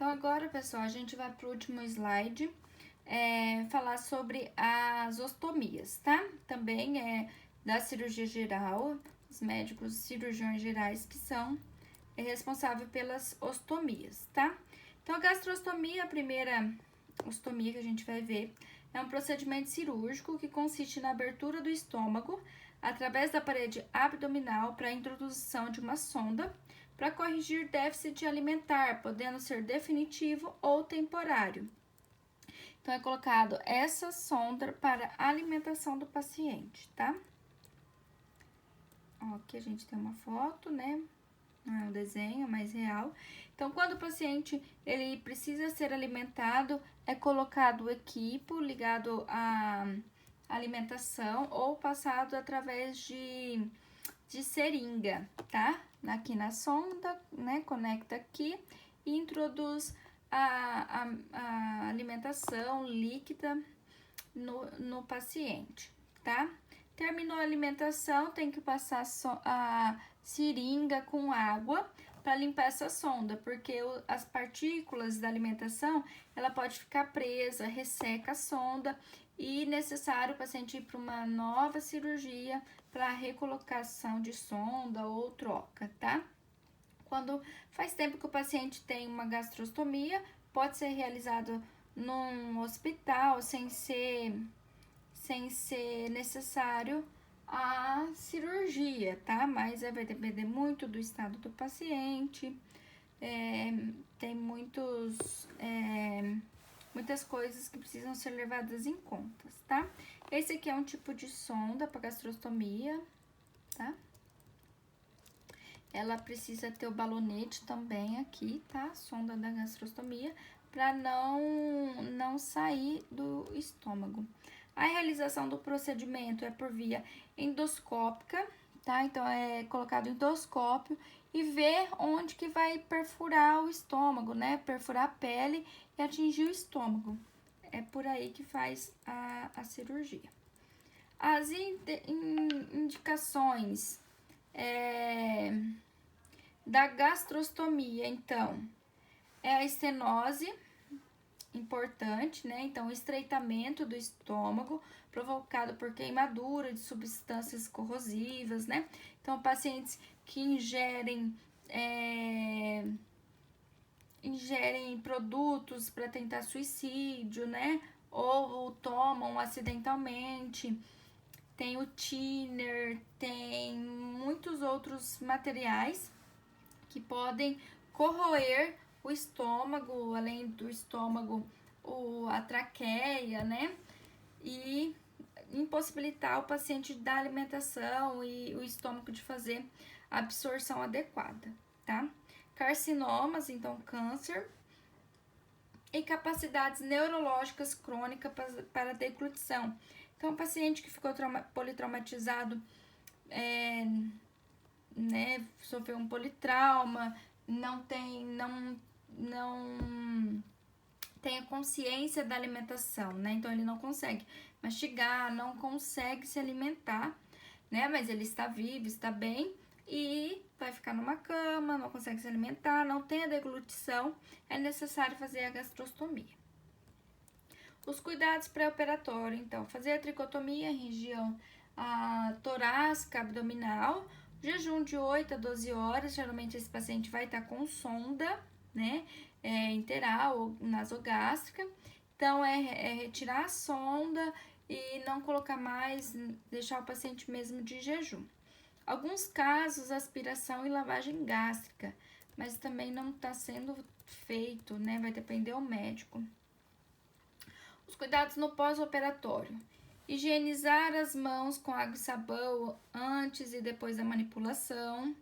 Então, agora, pessoal, a gente vai para o último slide, falar sobre as ostomias, tá? Também é da cirurgia geral, os médicos cirurgiões gerais que são responsáveis pelas ostomias, tá? Então, a gastrostomia, a primeira ostomia que a gente vai ver, é um procedimento cirúrgico que consiste na abertura do estômago através da parede abdominal para a introdução de uma sonda para corrigir déficit alimentar, podendo ser definitivo ou temporário. Então, é colocado essa sonda para a alimentação do paciente, tá? Ó, aqui a gente tem uma foto, né? Não é um desenho, mas real. Então, quando o paciente ele precisa ser alimentado, é colocado o equipo ligado à alimentação ou passado através de seringa, tá? Aqui na sonda, né? Conecta aqui e introduz a alimentação líquida no paciente, tá? Terminou a alimentação, tem que passar a seringa com água para limpar essa sonda, porque as partículas da alimentação, ela pode ficar presa, resseca a sonda e necessário o paciente ir para uma nova cirurgia para recolocação de sonda ou troca, tá? Quando faz tempo que o paciente tem uma gastrostomia, pode ser realizado num hospital sem ser necessário a cirurgia, tá? Mas vai depender muito do estado do paciente, tem muitas coisas que precisam ser levadas em conta, tá? Esse aqui é um tipo de sonda para gastrostomia, tá? Ela precisa ter o balonete também aqui, tá? Sonda da gastrostomia, para não sair do estômago. A realização do procedimento é por via endoscópica, tá? Então, é colocado endoscópio e ver onde que vai perfurar o estômago, né? Perfurar a pele e atingir o estômago. É por aí que faz a cirurgia. As indicações da gastrostomia, então, é a estenose, importante, né? Então, o estreitamento do estômago provocado por queimadura de substâncias corrosivas, né? Então, pacientes que ingerem produtos para tentar suicídio, né? Ou tomam acidentalmente. Tem o thinner, tem muitos outros materiais que podem corroer o estômago, além do estômago, a traqueia, né? E impossibilitar o paciente da alimentação e o estômago de fazer a absorção adequada, tá? Carcinomas, então câncer, e capacidades neurológicas crônicas para deglutição. Então, o paciente que ficou politraumatizado, né, sofreu um politrauma, não tem a consciência da alimentação, né? Então, ele não consegue mastigar, não consegue se alimentar, né? Mas ele está vivo, está bem e vai ficar numa cama, não consegue se alimentar, não tem a deglutição, é necessário fazer a gastrostomia. Os cuidados pré-operatórios, então, fazer a tricotomia em região torácica, abdominal, jejum de 8 a 12 horas, geralmente esse paciente vai estar com sonda, né, interal ou nasogástrica. Então, é retirar a sonda e não colocar mais, deixar o paciente mesmo de jejum. Alguns casos, aspiração e lavagem gástrica, mas também não está sendo feito, né, vai depender do médico. Os cuidados no pós-operatório. Higienizar as mãos com água e sabão antes e depois da manipulação.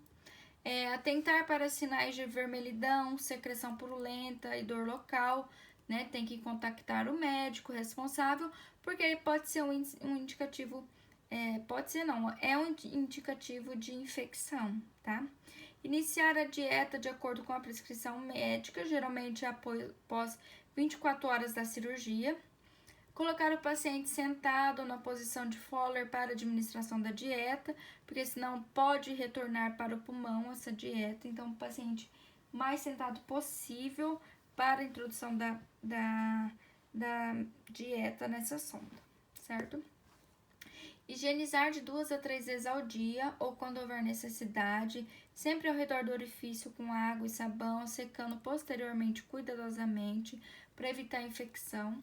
Atentar para sinais de vermelhidão, secreção purulenta e dor local, né? Tem que contactar o médico responsável, porque pode ser um indicativo, pode ser não, é um indicativo de infecção, tá? Iniciar a dieta de acordo com a prescrição médica, geralmente após 24 horas da cirurgia. Colocar o paciente sentado na posição de Fowler para a administração da dieta, porque senão pode retornar para o pulmão essa dieta. Então, o paciente mais sentado possível para a introdução da dieta nessa sonda, certo? Higienizar de 2 a 3 vezes ao dia ou quando houver necessidade, sempre ao redor do orifício com água e sabão, secando posteriormente cuidadosamente para evitar infecção.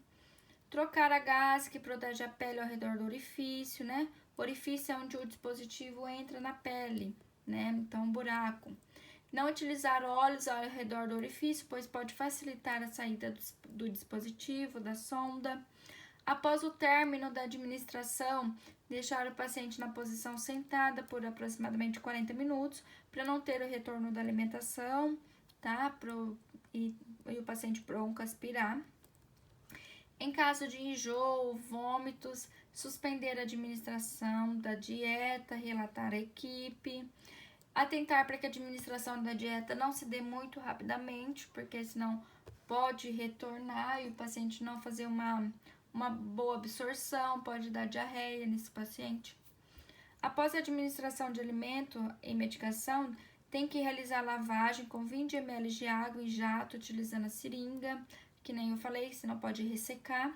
Trocar a gase que protege a pele ao redor do orifício, né? O orifício é onde o dispositivo entra na pele, né? Então, um buraco. Não utilizar óleos ao redor do orifício, pois pode facilitar a saída do dispositivo, da sonda. Após o término da administração, deixar o paciente na posição sentada por aproximadamente 40 minutos, para não ter o retorno da alimentação, tá? E o paciente broncoaspirar. Em caso de enjoo, vômitos, suspender a administração da dieta, relatar à equipe. Atentar para que a administração da dieta não se dê muito rapidamente, porque senão pode retornar e o paciente não fazer uma boa absorção, pode dar diarreia nesse paciente. Após a administração de alimento e medicação, tem que realizar lavagem com 20 ml de água em jato, utilizando a seringa, que nem eu falei, senão pode ressecar,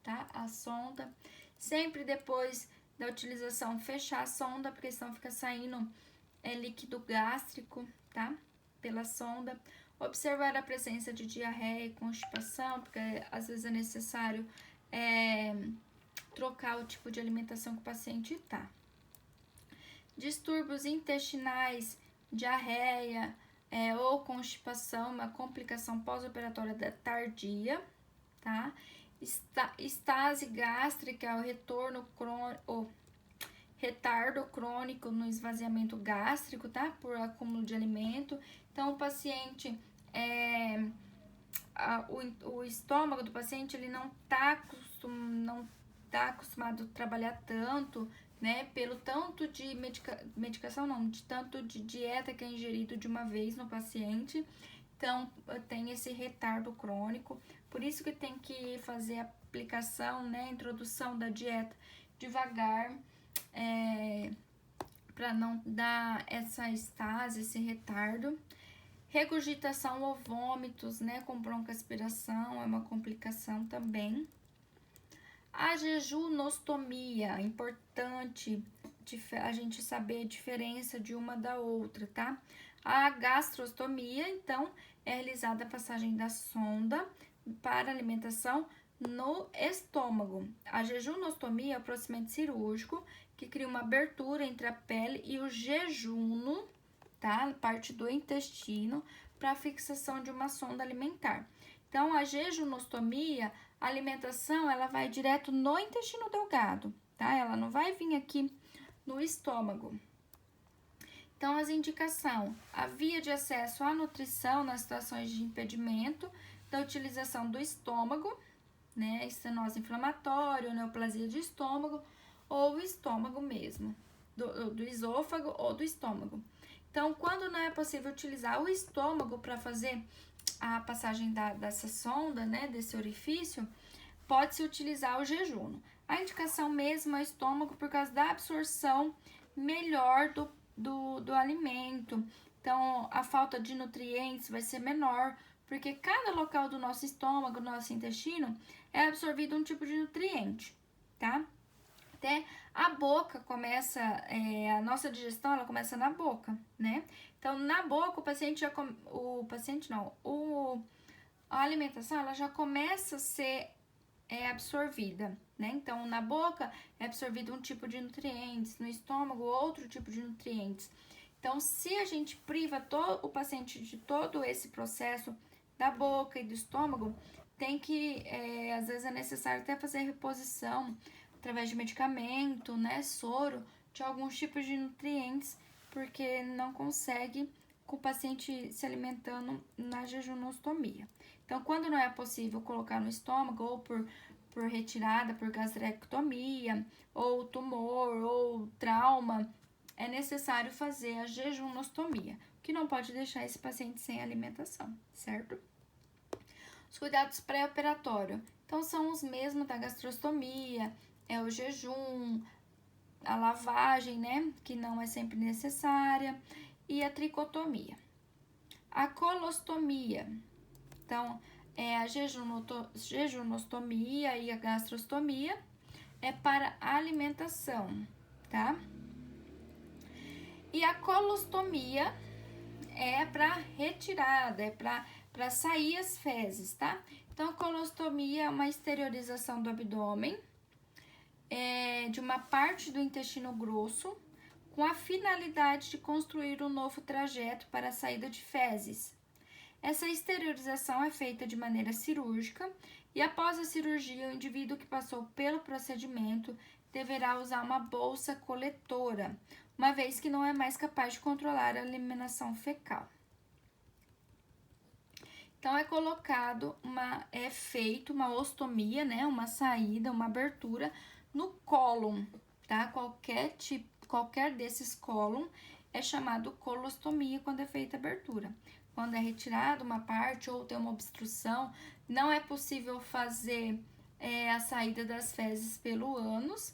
tá? A sonda. Sempre depois da utilização, fechar a sonda, porque senão fica saindo líquido gástrico, tá? Pela sonda. Observar a presença de diarreia e constipação, porque às vezes é necessário trocar o tipo de alimentação que o paciente tá. Distúrbios intestinais, diarreia ou constipação, uma complicação pós-operatória tardia, tá? Estase gástrica, o retorno crônico, retardo crônico no esvaziamento gástrico, tá? Por acúmulo de alimento. Então, o paciente, o estômago do paciente, ele não tá acostumado a trabalhar tanto, né? Pelo tanto de medicação, não, de tanto de dieta que é ingerido de uma vez no paciente. Então, tem esse retardo crônico. Por isso que tem que fazer a aplicação, né? Introdução da dieta devagar, para não dar essa estase, esse retardo. Regurgitação ou vômitos, né, com broncoaspiração, é uma complicação também. A jejunostomia, importante a gente saber a diferença de uma da outra, tá? A gastrostomia, então, é realizada a passagem da sonda para alimentação no estômago. A jejunostomia é o procedimento cirúrgico que cria uma abertura entre a pele e o jejuno, tá? Parte do intestino, para a fixação de uma sonda alimentar. Então, a jejunostomia, a alimentação, ela vai direto no intestino delgado, tá? Ela não vai vir aqui no estômago. Então, as indicações: a via de acesso à nutrição nas situações de impedimento da utilização do estômago, né? Estenose inflamatória, neoplasia de estômago, ou o estômago mesmo, do esôfago ou do estômago. Então, quando não é possível utilizar o estômago para fazer a passagem dessa sonda, né, desse orifício, pode-se utilizar o jejum. A indicação mesmo é o estômago por causa da absorção melhor do alimento. Então, a falta de nutrientes vai ser menor, porque cada local do nosso estômago, do nosso intestino, é absorvido um tipo de nutriente, tá? Até a boca começa, a nossa digestão, ela começa na boca, né? Então, na boca, a alimentação, ela já começa a ser absorvida, né? Então, na boca é absorvido um tipo de nutrientes, no estômago outro tipo de nutrientes. Então, se a gente priva o paciente de todo esse processo da boca e do estômago, tem que, às vezes é necessário até fazer reposição através de medicamento, né, soro, de alguns tipos de nutrientes, porque não consegue com o paciente se alimentando na jejunostomia. Então, quando não é possível colocar no estômago, ou por retirada, por gastrectomia, ou tumor, ou trauma, é necessário fazer a jejunostomia, que não pode deixar esse paciente sem alimentação, certo? Os cuidados pré-operatórios, então, são os mesmos da gastrostomia, é o jejum, a lavagem, né, que não é sempre necessária, e a tricotomia. A colostomia, então, a jejunostomia e a gastrostomia é para alimentação, tá? E a colostomia é para retirada, é para sair as fezes, tá? Então, a colostomia é uma exteriorização do abdômen, de uma parte do intestino grosso, com a finalidade de construir um novo trajeto para a saída de fezes. Essa exteriorização é feita de maneira cirúrgica e após a cirurgia, o indivíduo que passou pelo procedimento deverá usar uma bolsa coletora, uma vez que não é mais capaz de controlar a eliminação fecal. Então, é feito uma ostomia, né, uma saída, uma abertura no cólon, tá? Qualquer desses cólon é chamado colostomia quando é feita a abertura. Quando é retirada uma parte ou tem uma obstrução, não é possível fazer a saída das fezes pelo ânus,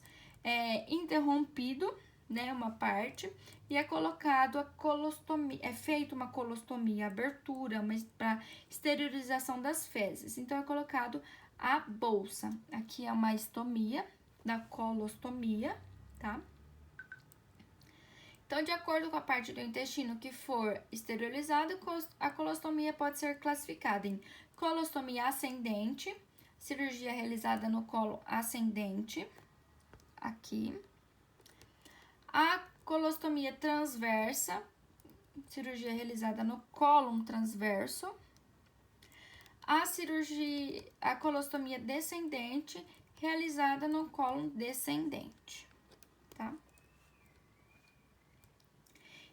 interrompido, né, uma parte, e é colocado a colostomia, é feita uma colostomia, abertura, mas para esterilização das fezes. Então, é colocado a bolsa. Aqui é uma estomia da colostomia, tá? Então, de acordo com a parte do intestino que for esterilizada, a colostomia pode ser classificada em colostomia ascendente, cirurgia realizada no colo ascendente, aqui. A colostomia transversa, cirurgia realizada no cólon transverso. A colostomia descendente, realizada no cólon descendente, tá?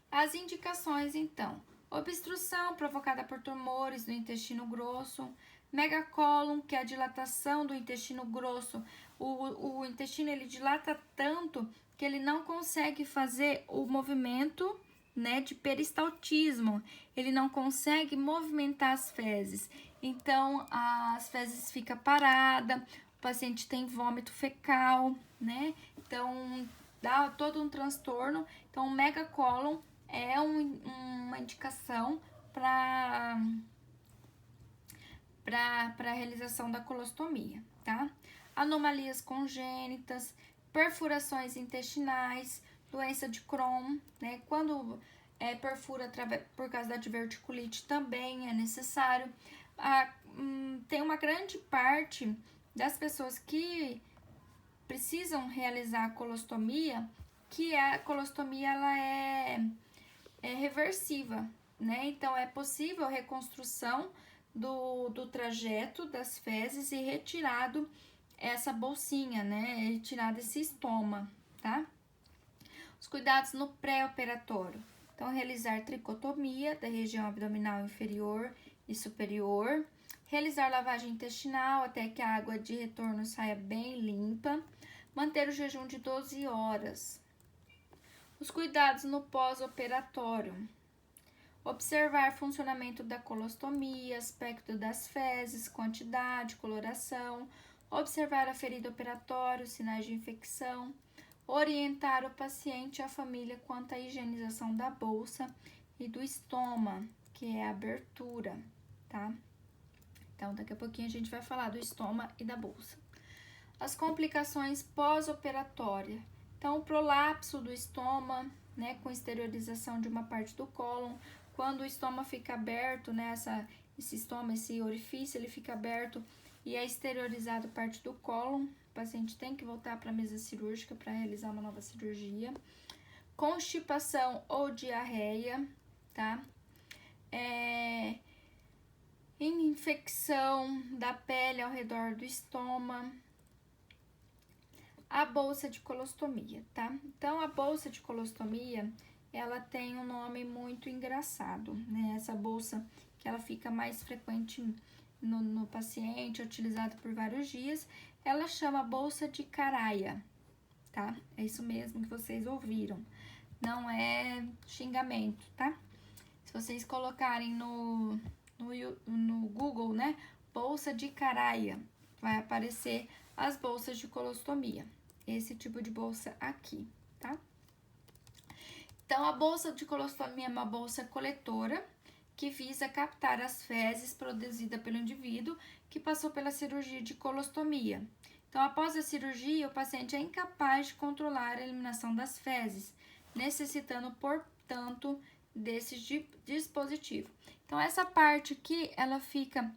As indicações, então: obstrução provocada por tumores do intestino grosso, megacólon, que é a dilatação do intestino grosso. O intestino, ele dilata tanto que ele não consegue fazer o movimento, né, de peristaltismo. Ele não consegue movimentar as fezes. Então, as fezes ficam paradas, o paciente tem vômito fecal, né? Então, dá todo um transtorno. Então, o megacólon é uma indicação para a realização da colostomia, tá? Anomalias congênitas, perfurações intestinais, doença de Crohn, né? Quando perfura por causa da diverticulite também é necessário. Tem uma grande parte das pessoas que precisam realizar a colostomia, que a colostomia ela é reversiva, né? Então, é possível a reconstrução do trajeto das fezes e retirado essa bolsinha, né? Retirado esse estoma, tá? Os cuidados no pré-operatório. Então, realizar tricotomia da região abdominal inferior e superior. Realizar lavagem intestinal até que a água de retorno saia bem limpa. Manter o jejum de 12 horas. Os cuidados no pós-operatório. Observar funcionamento da colostomia, aspecto das fezes, quantidade, coloração. Observar a ferida operatória, sinais de infecção. Orientar o paciente e a família quanto à higienização da bolsa e do estoma, que é a abertura, tá? Então, daqui a pouquinho a gente vai falar do estoma e da bolsa. As complicações pós-operatórias. Então, o prolapso do estoma, né, com exteriorização de uma parte do cólon. Quando o estoma fica aberto, né, esse orifício, ele fica aberto e é exteriorizado parte do cólon. O paciente tem que voltar para a mesa cirúrgica para realizar uma nova cirurgia. Constipação ou diarreia, tá? Infecção da pele ao redor do estômago. A bolsa de colostomia, tá? Então, a bolsa de colostomia, ela tem um nome muito engraçado, né? Essa bolsa que ela fica mais frequente no paciente, utilizada por vários dias, ela chama bolsa de Caraia, tá? É isso mesmo que vocês ouviram, não é xingamento, tá? Se vocês colocarem no Google, né, bolsa de Caraia, vai aparecer as bolsas de colostomia. Esse tipo de bolsa aqui, tá? Então, a bolsa de colostomia é uma bolsa coletora que visa captar as fezes produzidas pelo indivíduo que passou pela cirurgia de colostomia. Então, após a cirurgia, o paciente é incapaz de controlar a eliminação das fezes, necessitando, portanto, desse dispositivo. Então, essa parte aqui, ela fica,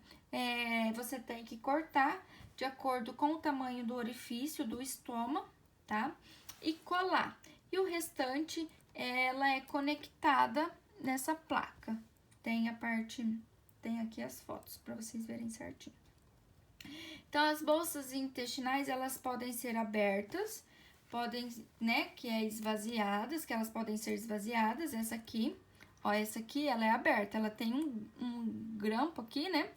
você tem que cortar de acordo com o tamanho do orifício do estômago, tá? E colar. E o restante, ela é conectada nessa placa. Tem aqui as fotos para vocês verem certinho. Então, as bolsas intestinais, elas podem ser abertas, que é esvaziadas, que elas podem ser esvaziadas. Essa aqui, ó, essa aqui, ela é aberta, ela tem um grampo aqui, né?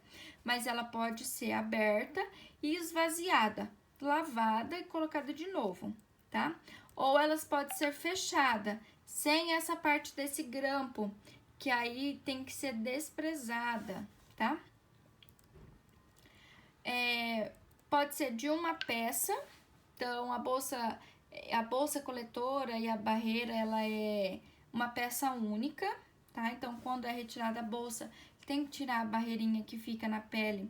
Mas ela pode ser aberta e esvaziada, lavada e colocada de novo, tá? Ou elas podem ser fechadas, sem essa parte desse grampo, que aí tem que ser desprezada, tá? Pode ser de uma peça, então a bolsa coletora e a barreira, ela é uma peça única, tá? Então, quando é retirada a bolsa, tem que tirar a barreirinha que fica na pele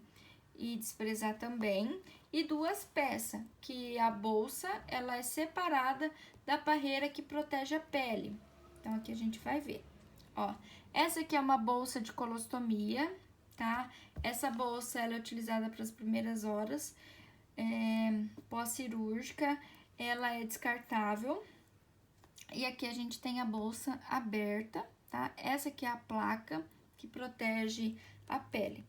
e desprezar também. E duas peças, que a bolsa, ela é separada da barreira que protege a pele. Então, aqui a gente vai ver, ó. Essa aqui é uma bolsa de colostomia, tá? Essa bolsa, ela é utilizada para as primeiras horas pós-cirúrgica, ela é descartável. E aqui a gente tem a bolsa aberta, tá? Essa aqui é a placa que protege a pele.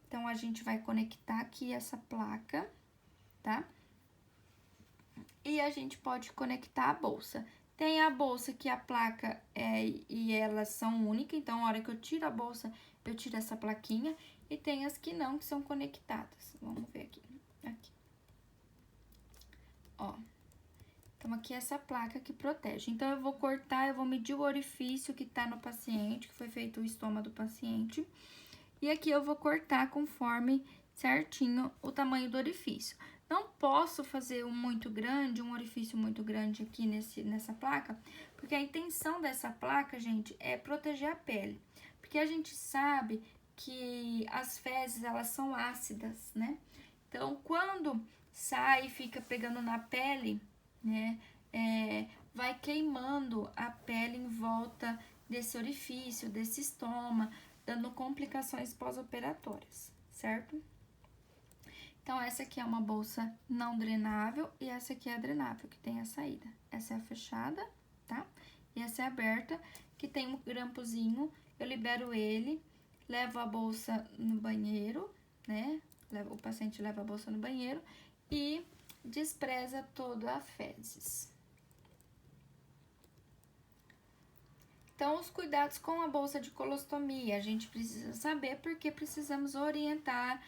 Então, a gente vai conectar aqui essa placa, tá? E a gente pode conectar a bolsa. Tem a bolsa que a placa e elas são únicas, então, a hora que eu tiro a bolsa, eu tiro essa plaquinha. E tem as que não, que são conectadas. Vamos ver aqui. Aqui. Ó. Então, aqui é essa placa que protege. Então, eu vou cortar, eu vou medir o orifício que tá no paciente, que foi feito o estômago do paciente. E aqui eu vou cortar conforme certinho o tamanho do orifício. Não posso fazer um orifício muito grande aqui nessa placa, porque a intenção dessa placa, gente, é proteger a pele. Porque a gente sabe que as fezes, elas são ácidas, né? Então, quando sai e fica pegando na pele, né, vai queimando a pele em volta desse orifício, desse estômago, dando complicações pós-operatórias, certo? Então, essa aqui é uma bolsa não drenável e essa aqui é a drenável, que tem a saída. Essa é a fechada, tá? E essa é a aberta, que tem um grampozinho, eu libero ele, levo a bolsa no banheiro, né? O paciente leva a bolsa no banheiro e despreza toda a fezes. Então, os cuidados com a bolsa de colostomia, a gente precisa saber porque precisamos orientar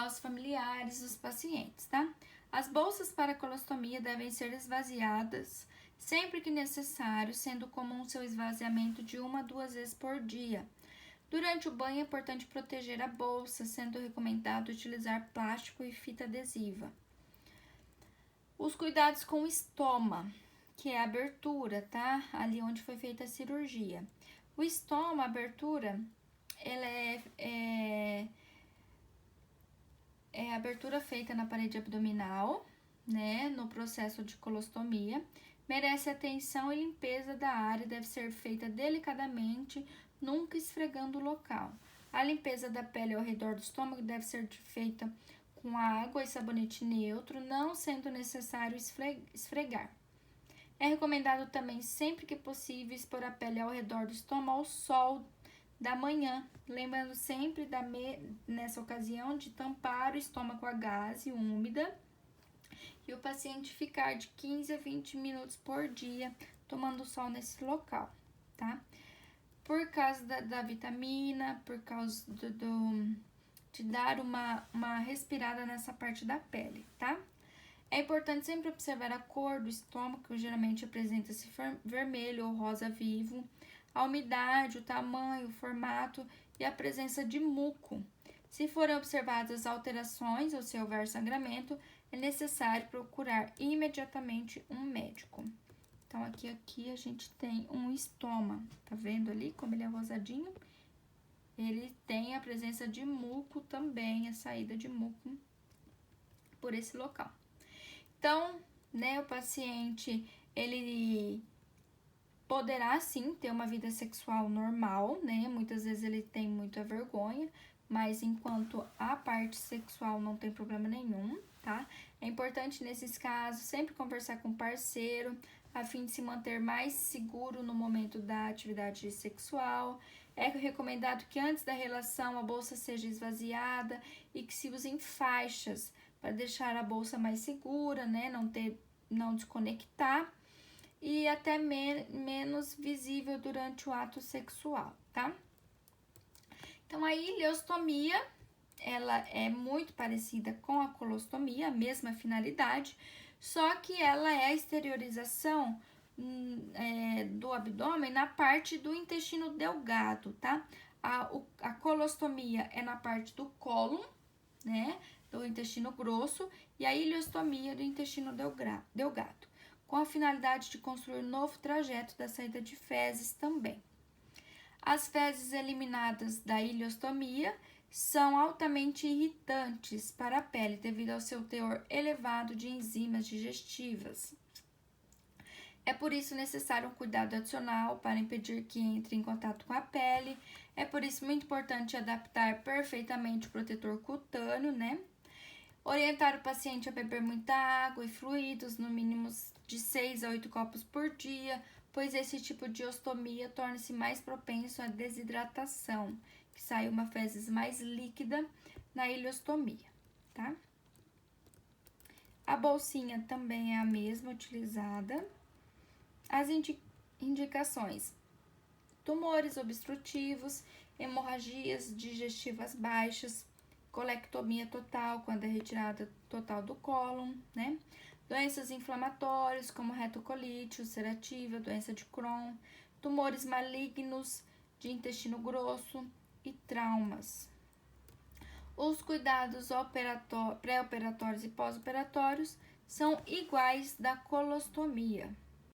os familiares, os pacientes, tá? As bolsas para colostomia devem ser esvaziadas sempre que necessário, sendo comum seu esvaziamento de 1 a 2 vezes por dia. Durante o banho é importante proteger a bolsa, sendo recomendado utilizar plástico e fita adesiva. Os cuidados com o estômago, que é a abertura, tá? Ali onde foi feita a cirurgia. O estômago, a abertura, ela é a abertura feita na parede abdominal, né? No processo de colostomia. Merece atenção e limpeza da área, deve ser feita delicadamente, nunca esfregando o local. A limpeza da pele ao redor do estômago deve ser feita com água e sabonete neutro, não sendo necessário esfregar. É recomendado também, sempre que possível, expor a pele ao redor do estômago ao sol da manhã, lembrando sempre nessa ocasião de tampar o estômago com a gaze úmida e o paciente ficar de 15 a 20 minutos por dia tomando sol nesse local, tá? Por causa da vitamina, por causa de dar uma respirada nessa parte da pele, tá? É importante sempre observar a cor do estômago, que geralmente apresenta-se vermelho ou rosa vivo, a umidade, o tamanho, o formato e a presença de muco. Se forem observadas alterações ou se houver sangramento, é necessário procurar imediatamente um médico. Então, aqui a gente tem um estômago, tá vendo ali como ele é rosadinho? ele tem a presença de muco também, a saída de muco por esse local. Então, né, o paciente, ele poderá sim ter uma vida sexual normal, né? Muitas vezes ele tem muita vergonha, mas enquanto a parte sexual não tem problema nenhum, tá? É importante nesses casos sempre conversar com o parceiro, a fim de se manter mais seguro no momento da atividade sexual. É recomendado que antes da relação a bolsa seja esvaziada e que se usem faixas para deixar a bolsa mais segura, né? Não desconectar e até menos visível durante o ato sexual, tá? Então, a ileostomia, ela é muito parecida com a colostomia, a mesma finalidade, só que ela é a exteriorização do abdômen na parte do intestino delgado, tá? A colostomia é na parte do cólon, né? Do intestino grosso, e a ileostomia do intestino delgado, com a finalidade de construir um novo trajeto da saída de fezes também. As fezes eliminadas da ileostomia são altamente irritantes para a pele devido ao seu teor elevado de enzimas digestivas. É por isso necessário um cuidado adicional para impedir que entre em contato com a pele. É por isso muito importante adaptar perfeitamente o protetor cutâneo, né? Orientar o paciente a beber muita água e fluidos, no mínimo de 6 a 8 copos por dia, pois esse tipo de ostomia torna-se mais propenso à desidratação, que sai uma fezes mais líquida na ileostomia, tá? A bolsinha também é a mesma utilizada. As indicações: tumores obstrutivos, hemorragias digestivas baixas, colectomia total, quando é retirada total do cólon, né? Doenças inflamatórias, como retocolite ulcerativa, doença de Crohn, tumores malignos de intestino grosso e traumas. Os cuidados pré-operatórios e pós-operatórios são iguais da colostomia,